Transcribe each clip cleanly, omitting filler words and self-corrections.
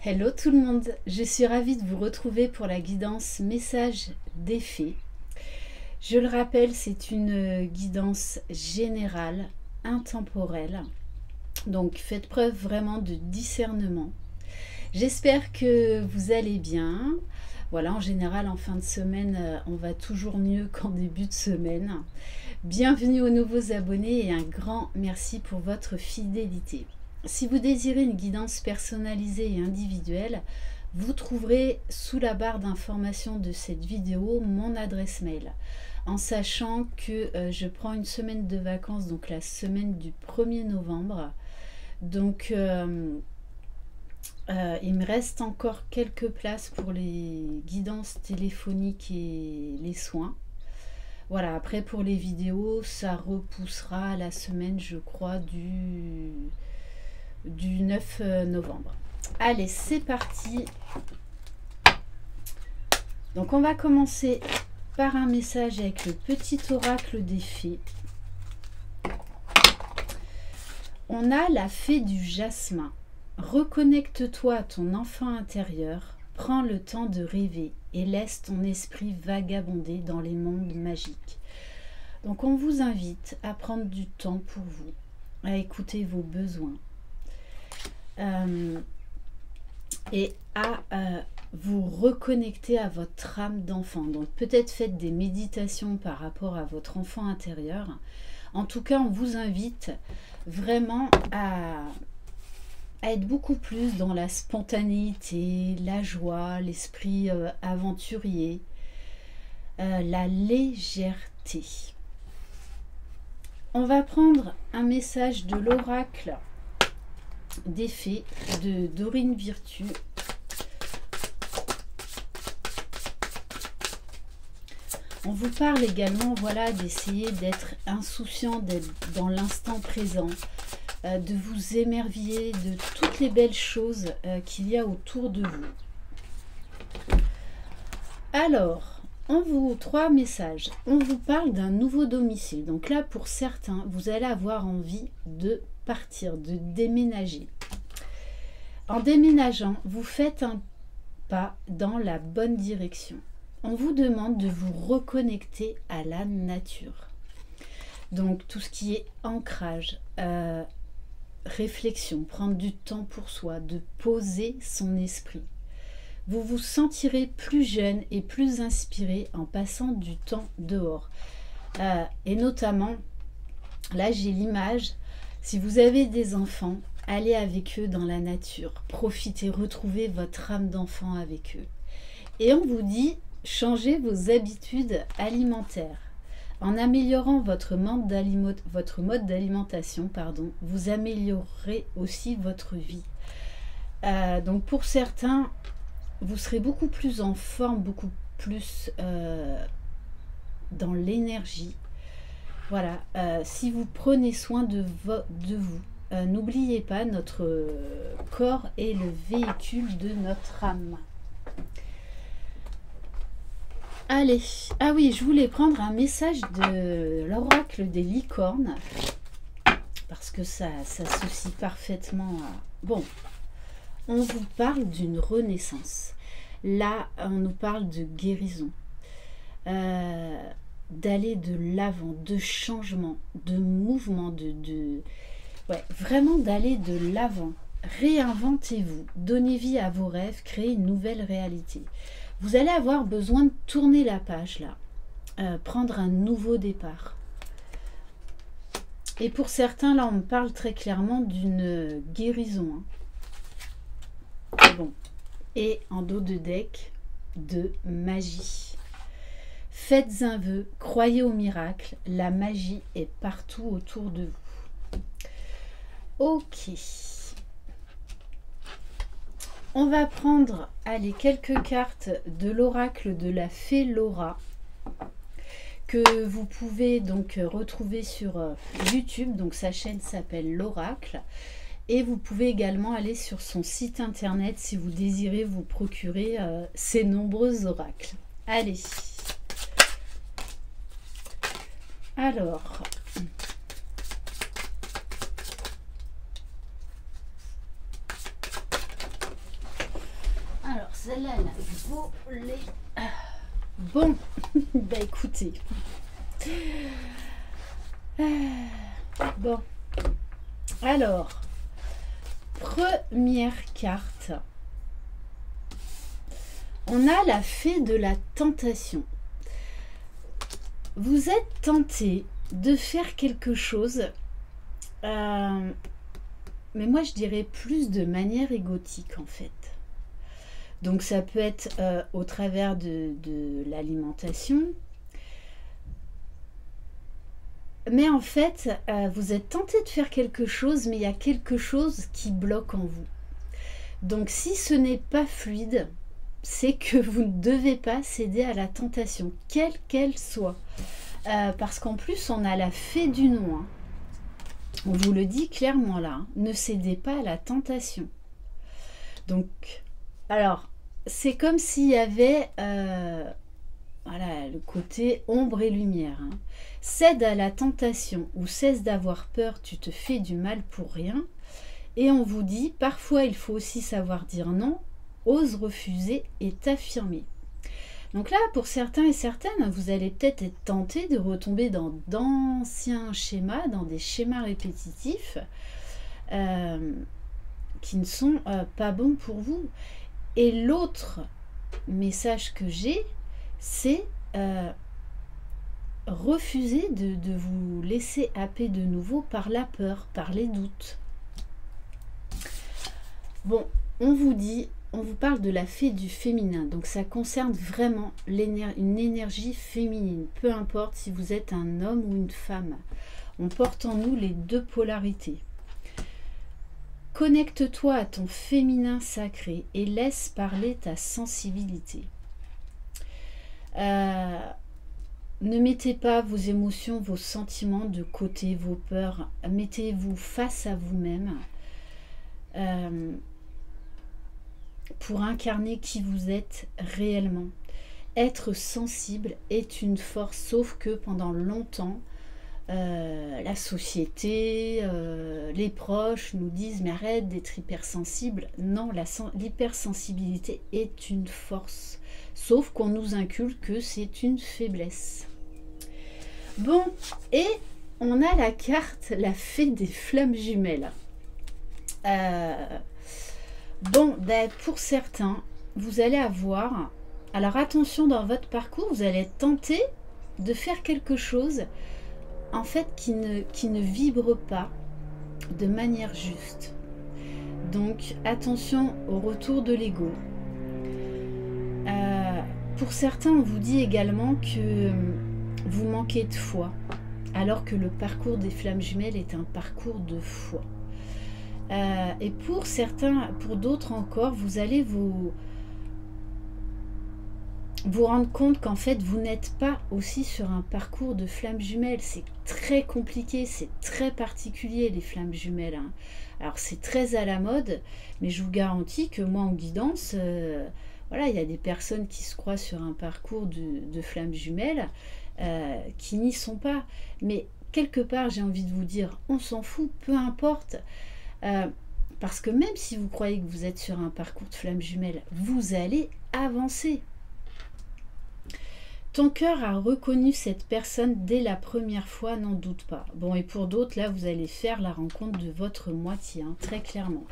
Hello tout le monde, je suis ravie de vous retrouver pour la guidance message des fées. Je le rappelle, c'est une guidance générale, intemporelle, donc faites preuve vraiment de discernement. J'espère que vous allez bien. Voilà, en général, en fin de semaine, on va toujours mieux qu'en début de semaine. Bienvenue aux nouveaux abonnés et un grand merci pour votre fidélité. Si vous désirez une guidance personnalisée et individuelle, vous trouverez sous la barre d'information de cette vidéo mon adresse mail. En sachant que je prends une semaine de vacances, donc la semaine du 1er novembre. Donc il me reste encore quelques places pour les guidances téléphoniques et les soins. Voilà, après pour les vidéos, ça repoussera à la semaine, je crois, du 9 novembre. Allez, c'est parti. Donc on va commencer par un message avec le petit oracle des fées. On a la fée du jasmin. Reconnecte-toi à ton enfant intérieur, prends le temps de rêver et laisse ton esprit vagabonder dans les mondes magiques. Donc on vous invite à prendre du temps pour vous, à écouter vos besoins et à vous reconnecter à votre âme d'enfant. Donc peut-être faites des méditations par rapport à votre enfant intérieur. En tout cas, on vous invite vraiment à être beaucoup plus dans la spontanéité, la joie, l'esprit aventurier, la légèreté. On va prendre un message de l'oracle des fées de Dorine Virtue. On vous parle également, voilà, d'essayer d'être insouciant, d'être dans l'instant présent, de vous émerveiller de toutes les belles choses qu'il y a autour de vous. Alors, trois messages. On vous parle d'un nouveau domicile. Donc là, pour certains, vous allez avoir envie de partir, de déménager. En déménageant, vous faites un pas dans la bonne direction. On vous demande de vous reconnecter à la nature. Donc tout ce qui est ancrage, réflexion, prendre du temps pour soi, de poser son esprit. Vous vous sentirez plus jeune et plus inspiré en passant du temps dehors. Et notamment, là j'ai l'image, si vous avez des enfants, allez avec eux dans la nature. Profitez, retrouvez votre âme d'enfant avec eux. Et on vous dit, changez vos habitudes alimentaires. En améliorant votre mode d'alimentation, vous améliorerez aussi votre vie. Donc pour certains, vous serez beaucoup plus en forme, beaucoup plus dans l'énergie. Voilà, si vous prenez soin de vous, n'oubliez pas, notre corps est le véhicule de notre âme. Allez, ah oui, je voulais prendre un message de l'oracle des licornes, parce que ça s'associe parfaitement à... Bon, on vous parle d'une renaissance. Là, on nous parle de guérison, d'aller de l'avant, de changement, de mouvement, ouais, vraiment d'aller de l'avant. Réinventez-vous, donnez vie à vos rêves, créez une nouvelle réalité. Vous allez avoir besoin de tourner la page là, prendre un nouveau départ. Et pour certains, là, on me parle très clairement d'une guérison. Bon. Et en dos de deck, de magie. Faites un vœu, croyez au miracle, la magie est partout autour de vous. Ok. On va prendre, allez, quelques cartes de l'oracle de la fée Laura, que vous pouvez donc retrouver sur YouTube. Donc sa chaîne s'appelle l'oracle. Et vous pouvez également aller sur son site internet si vous désirez vous procurer ces nombreux oracles. Allez. Alors, celle-là, elle a volé. Bon, bah écoutez. Bon, alors, première carte. On a la fée de la tentation. Vous êtes tenté de faire quelque chose, mais moi je dirais plus de manière égotique en fait. Donc ça peut être au travers de l'alimentation. Mais en fait, vous êtes tenté de faire quelque chose, mais il y a quelque chose qui bloque en vous. Donc si ce n'est pas fluide, c'est que vous ne devez pas céder à la tentation, quelle qu'elle soit. Parce qu'en plus, on a la fée du nom. Hein. On vous le dit clairement là, hein. Ne cédez pas à la tentation. Donc, alors, c'est comme s'il y avait voilà, le côté ombre et lumière. Hein. Cède à la tentation ou cesse d'avoir peur, tu te fais du mal pour rien. Et on vous dit, parfois il faut aussi savoir dire non, ose refuser et t'affirmer. Donc là, pour certains et certaines, vous allez peut-être être tenté de retomber dans d'anciens schémas, dans des schémas répétitifs qui ne sont pas bons pour vous. Et l'autre message que j'ai, c'est refuser de vous laisser happer de nouveau par la peur, par les doutes. Bon, on vous parle de la fée du féminin, donc ça concerne vraiment une énergie féminine, peu importe si vous êtes un homme ou une femme. On porte en nous les deux polarités. Connecte-toi à ton féminin sacré et laisse parler ta sensibilité. Ne mettez pas vos émotions, vos sentiments de côté, vos peurs. Mettez-vous face à vous-même pour incarner qui vous êtes réellement. Être sensible est une force, sauf que pendant longtemps, la société, les proches nous disent mais arrête d'être hypersensible. Non, l'hypersensibilité est une force, sauf qu'on nous inculque que c'est une faiblesse. Bon, et on a la carte, la fée des flammes jumelles. Bon, ben, pour certains, vous allez avoir... Alors attention, dans votre parcours, vous allez être tenté de faire quelque chose en fait qui ne vibre pas de manière juste. Donc attention au retour de l'ego. Pour certains, on vous dit également que vous manquez de foi, alors que le parcours des flammes jumelles est un parcours de foi. Et pour certains, pour d'autres encore, vous allez vous rendre compte qu'en fait vous n'êtes pas aussi sur un parcours de flammes jumelles. C'est très compliqué, c'est très particulier les flammes jumelles. Hein. Alors c'est très à la mode, mais je vous garantis que moi en guidance, voilà, il y a des personnes qui se croient sur un parcours de flammes jumelles qui n'y sont pas. Mais quelque part, j'ai envie de vous dire, on s'en fout, peu importe. Parce que même si vous croyez que vous êtes sur un parcours de flammes jumelles, vous allez avancer. Ton cœur a reconnu cette personne dès la première fois, n'en doute pas. Bon, et pour d'autres, là, vous allez faire la rencontre de votre moitié, hein, très clairement.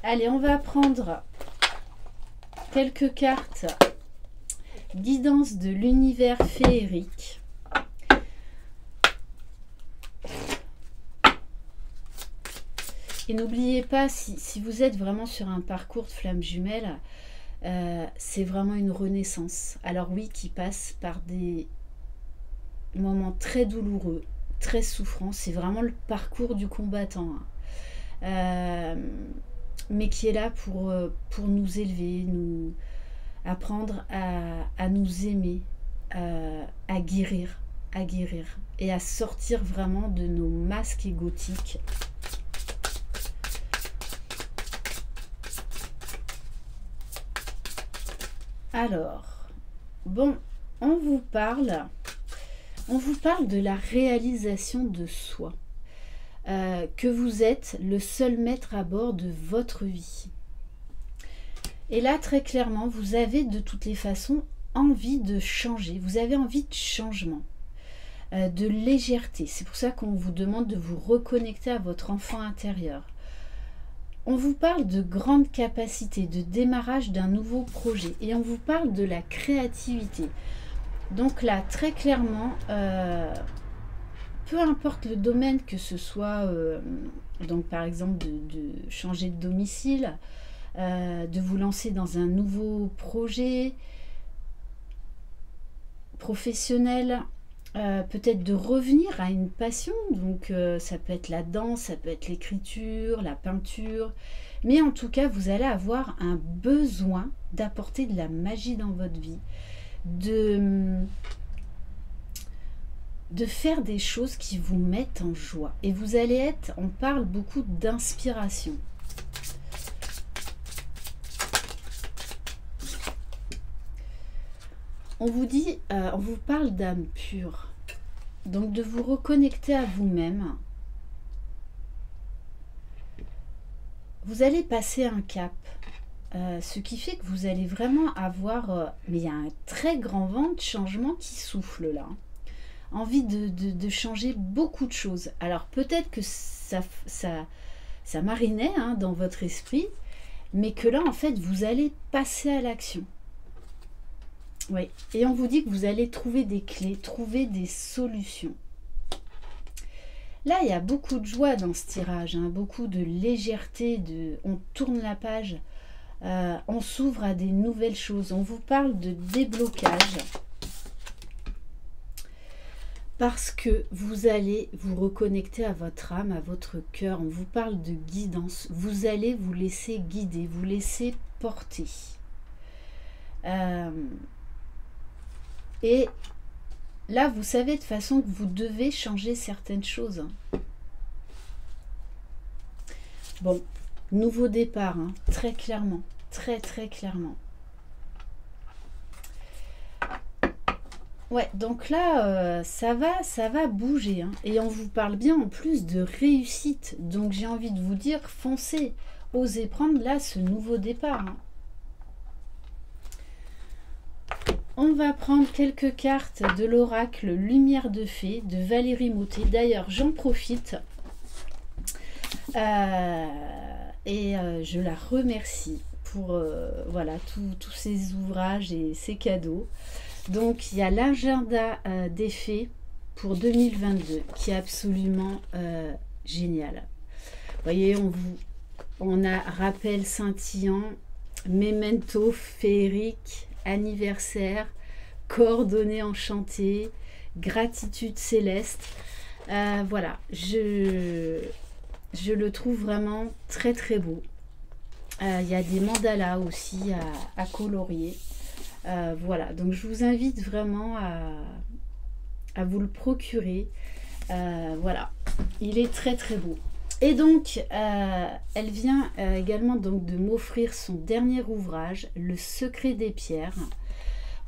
Allez, on va prendre quelques cartes. Guidance de l'univers féerique. Et n'oubliez pas, si vous êtes vraiment sur un parcours de flammes jumelles, c'est vraiment une renaissance. Alors oui, qui passe par des moments très douloureux, très souffrants. C'est vraiment le parcours du combattant. Hein. Mais qui est là pour nous élever, nous apprendre à nous aimer, à guérir et à sortir vraiment de nos masques égotiques. Alors, bon, on vous parle de la réalisation de soi, que vous êtes le seul maître à bord de votre vie. Et là, très clairement, vous avez de toutes les façons envie de changer. Vous avez envie de changement, de légèreté. C'est pour ça qu'on vous demande de vous reconnecter à votre enfant intérieur. On vous parle de grande capacité, de démarrage d'un nouveau projet. Et on vous parle de la créativité. Donc là, très clairement, peu importe le domaine, que ce soit, donc par exemple, de changer de domicile, de vous lancer dans un nouveau projet professionnel, peut-être de revenir à une passion, donc ça peut être la danse, ça peut être l'écriture, la peinture, mais en tout cas vous allez avoir un besoin d'apporter de la magie dans votre vie, de faire des choses qui vous mettent en joie, et vous allez être, on parle beaucoup d'inspiration. On vous dit, on vous parle d'âme pure, donc de vous reconnecter à vous-même. Vous allez passer un cap, ce qui fait que vous allez vraiment avoir, mais il y a un très grand vent de changement qui souffle là, envie de changer beaucoup de choses. Alors peut-être que ça marinait dans votre esprit, mais que là en fait vous allez passer à l'action. Oui, et on vous dit que vous allez trouver des clés, trouver des solutions. Là, il y a beaucoup de joie dans ce tirage, beaucoup de légèreté, on tourne la page, on s'ouvre à des nouvelles choses. On vous parle de déblocage parce que vous allez vous reconnecter à votre âme, à votre cœur. On vous parle de guidance. Vous allez vous laisser guider, vous laisser porter. Et là, vous savez de façon que vous devez changer certaines choses. Bon, nouveau départ, très clairement, très clairement. Ouais, donc là, ça va bouger. Et on vous parle bien en plus de réussite. Donc j'ai envie de vous dire, foncez, osez prendre là ce nouveau départ. On va prendre quelques cartes de l'oracle Lumière de Fée de Valérie Mottet. D'ailleurs, j'en profite et je la remercie pour voilà, tous ces ouvrages et ces cadeaux. Donc, il y a l'agenda des fées pour 2022 qui est absolument génial. Vous voyez, on a rappel scintillant, memento féerique, anniversaire, coordonnées enchantées, gratitude céleste. Voilà, je le trouve vraiment très beau. Il y a des mandalas aussi à colorier. Voilà, donc je vous invite vraiment à vous le procurer. Voilà, il est très beau. Et donc, elle vient également donc de m'offrir son dernier ouvrage, Le secret des pierres.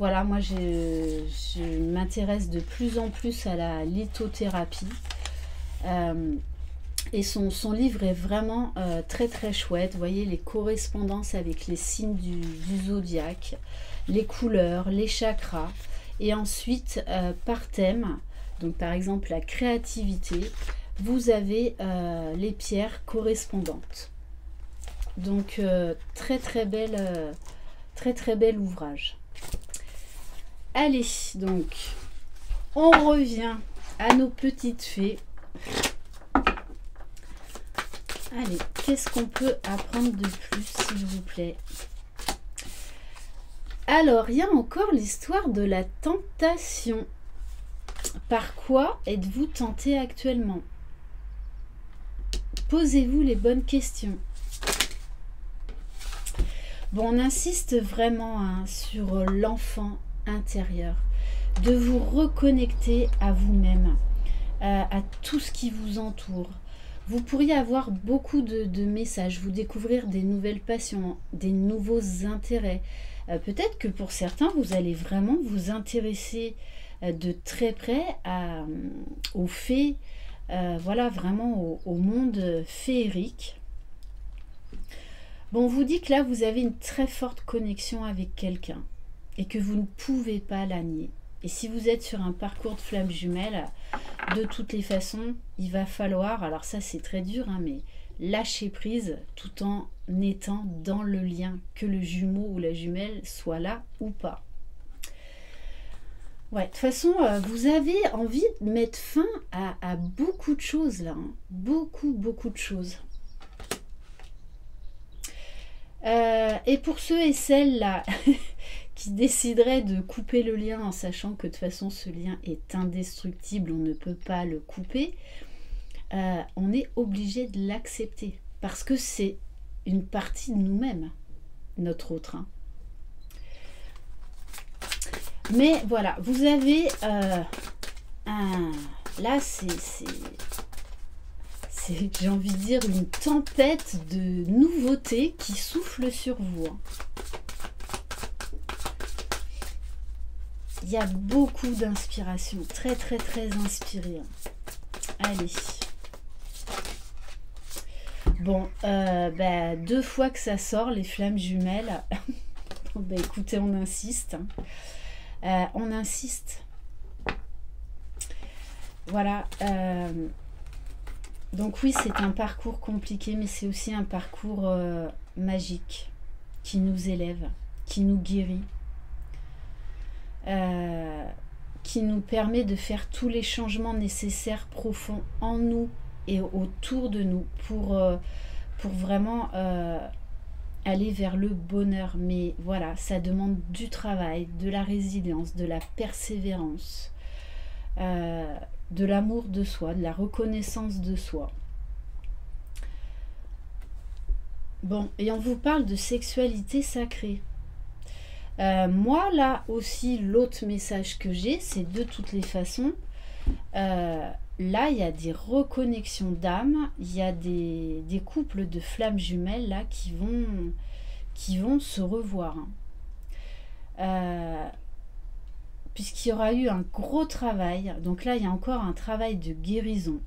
Voilà, moi je m'intéresse de plus en plus à la lithothérapie. Et son livre est vraiment très chouette. Vous voyez les correspondances avec les signes du zodiaque, les couleurs, les chakras. Et ensuite, par thème, donc par exemple la créativité, vous avez les pierres correspondantes. Donc très bel ouvrage. Allez, donc on revient à nos petites fées. Allez, qu'est-ce qu'on peut apprendre de plus, s'il vous plaît? Alors, il y a encore l'histoire de la tentation. Par quoi êtes-vous tenté actuellement? Posez-vous les bonnes questions. Bon, on insiste vraiment sur l'enfant intérieur, de vous reconnecter à vous-même, à tout ce qui vous entoure. Vous pourriez avoir beaucoup de messages, vous découvrir des nouvelles passions, des nouveaux intérêts. Peut-être que pour certains, vous allez vraiment vous intéresser de très près aux fées, voilà, vraiment au monde féerique. Bon, on vous dit que là, vous avez une très forte connexion avec quelqu'un et que vous ne pouvez pas la nier. Et si vous êtes sur un parcours de flamme jumelle, de toutes les façons, il va falloir, alors ça c'est très dur, hein, mais lâcher prise tout en étant dans le lien, que le jumeau ou la jumelle soit là ou pas. Ouais, de toute façon, vous avez envie de mettre fin à beaucoup de choses là, hein. Beaucoup de choses. Et pour ceux et celles là qui décideraient de couper le lien en sachant que de toute façon ce lien est indestructible, on ne peut pas le couper, on est obligé de l'accepter parce que c'est une partie de nous-mêmes, notre autre. Hein. Mais voilà, vous avez là j'ai envie de dire une tempête de nouveautés qui souffle sur vous. Hein. Il y a beaucoup d'inspiration, très inspiré. Allez. Bon, 2 fois que ça sort, les flammes jumelles. Bon, écoutez, on insiste. On insiste. Voilà. Donc oui, c'est un parcours compliqué, mais c'est aussi un parcours magique qui nous élève, qui nous guérit. Qui nous permet de faire tous les changements nécessaires profonds en nous et autour de nous pour vraiment aller vers le bonheur. Mais voilà, ça demande du travail, de la résilience, de la persévérance, de l'amour de soi, de la reconnaissance de soi. Bon, et on vous parle de sexualité sacrée. Moi, là aussi, l'autre message que j'ai, c'est de toutes les façons, là, il y a des reconnexions d'âme, il y a des couples de flammes jumelles, là, qui vont se revoir. Puisqu'il y aura eu un gros travail, donc là, il y a encore un travail de guérison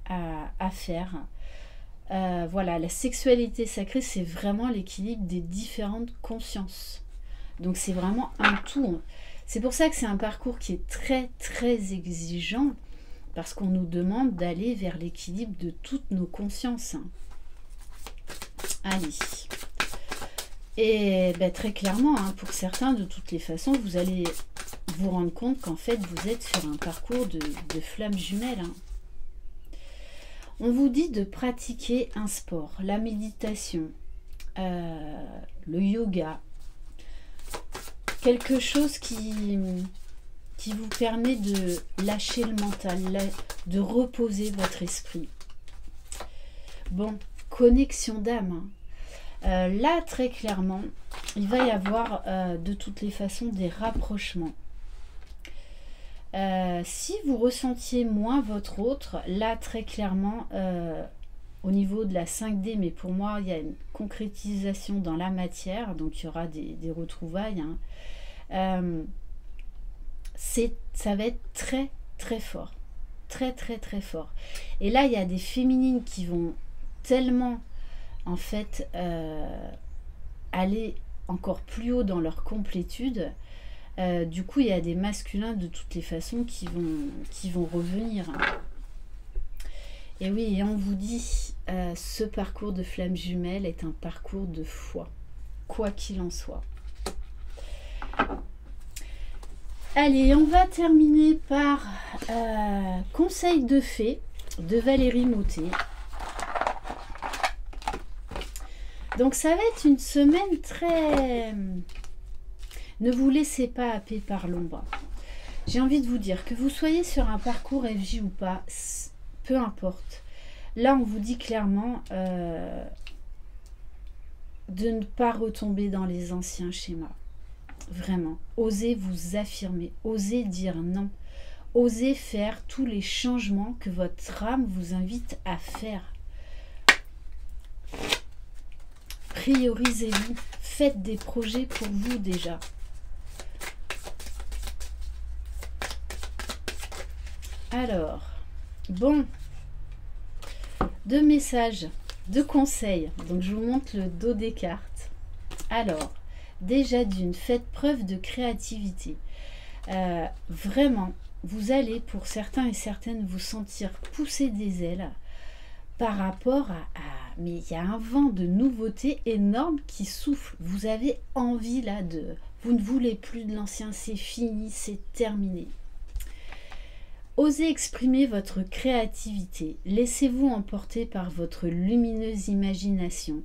à faire. Voilà, la sexualité sacrée, c'est vraiment l'équilibre des différentes consciences. Donc c'est vraiment un tout. C'est pour ça que c'est un parcours qui est très exigeant, parce qu'on nous demande d'aller vers l'équilibre de toutes nos consciences. Allez. Et très clairement, hein, pour certains, de toutes les façons, vous allez vous rendre compte qu'en fait, vous êtes sur un parcours de flammes jumelles. Hein. On vous dit de pratiquer un sport, la méditation, le yoga, quelque chose qui vous permet de lâcher le mental, de reposer votre esprit. Bon, connexion d'âme. Hein. Là, très clairement, il va y avoir de toutes les façons des rapprochements. Si vous ressentiez moins votre autre, là très clairement au niveau de la 5D, mais pour moi il y a une concrétisation dans la matière, donc il y aura des retrouvailles, hein. Ça va être très fort, très fort. Et là il y a des féminines qui vont tellement en fait aller encore plus haut dans leur complétude. Du coup, il y a des masculins de toutes les façons qui vont revenir. Et oui, et on vous dit, ce parcours de flamme jumelle est un parcours de foi, quoi qu'il en soit. Allez, on va terminer par Conseil de fée de Valérie Mottet. Donc ça va être une semaine très... Ne vous laissez pas happer par l'ombre. J'ai envie de vous dire que vous soyez sur un parcours FJ ou pas, peu importe. Là, on vous dit clairement de ne pas retomber dans les anciens schémas. Vraiment. Osez vous affirmer. Osez dire non. Osez faire tous les changements que votre âme vous invite à faire. Priorisez-vous. Faites des projets pour vous déjà. Alors, bon, 2 messages Deux conseils. Donc je vous montre le dos des cartes. Alors, déjà d'une, faites preuve de créativité. Vraiment, vous allez pour certains et certaines vous sentir pousser des ailes par rapport mais il y a un vent de nouveauté énorme qui souffle. Vous avez envie là de... Vous ne voulez plus de l'ancien, c'est fini, c'est terminé. Osez exprimer votre créativité. Laissez-vous emporter par votre lumineuse imagination.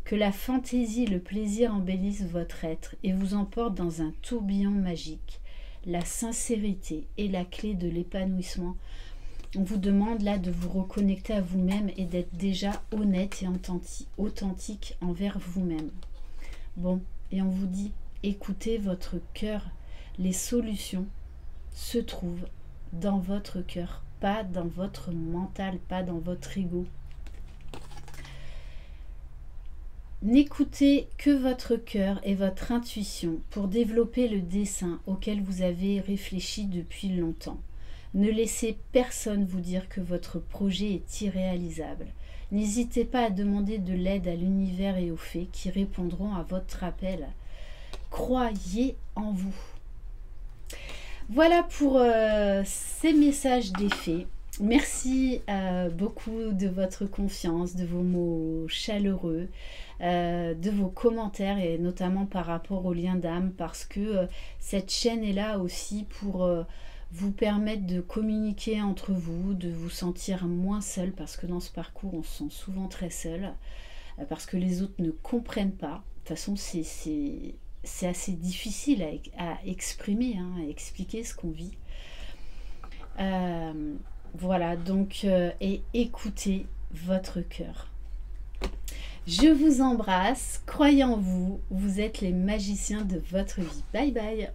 Que la fantaisie, le plaisir embellissent votre être et vous emportent dans un tourbillon magique. La sincérité est la clé de l'épanouissement. On vous demande là de vous reconnecter à vous-même et d'être déjà honnête et authentique envers vous-même. Bon, et on vous dit, écoutez votre cœur. Les solutions se trouvent dans votre cœur, pas dans votre mental, pas dans votre ego. N'écoutez que votre cœur et votre intuition pour développer le dessein auquel vous avez réfléchi depuis longtemps. Ne laissez personne vous dire que votre projet est irréalisable. N'hésitez pas à demander de l'aide à l'univers et aux fées qui répondront à votre appel. Croyez en vous. Voilà pour ces messages des fées. Merci beaucoup de votre confiance, de vos mots chaleureux, de vos commentaires et notamment par rapport au lien d'âme parce que cette chaîne est là aussi pour vous permettre de communiquer entre vous, de vous sentir moins seul parce que dans ce parcours on se sent souvent très seul parce que les autres ne comprennent pas. De toute façon c'est assez difficile à exprimer, hein, à expliquer ce qu'on vit. Voilà, donc, et écoutez votre cœur. Je vous embrasse, croyez en vous, vous êtes les magiciens de votre vie. Bye bye.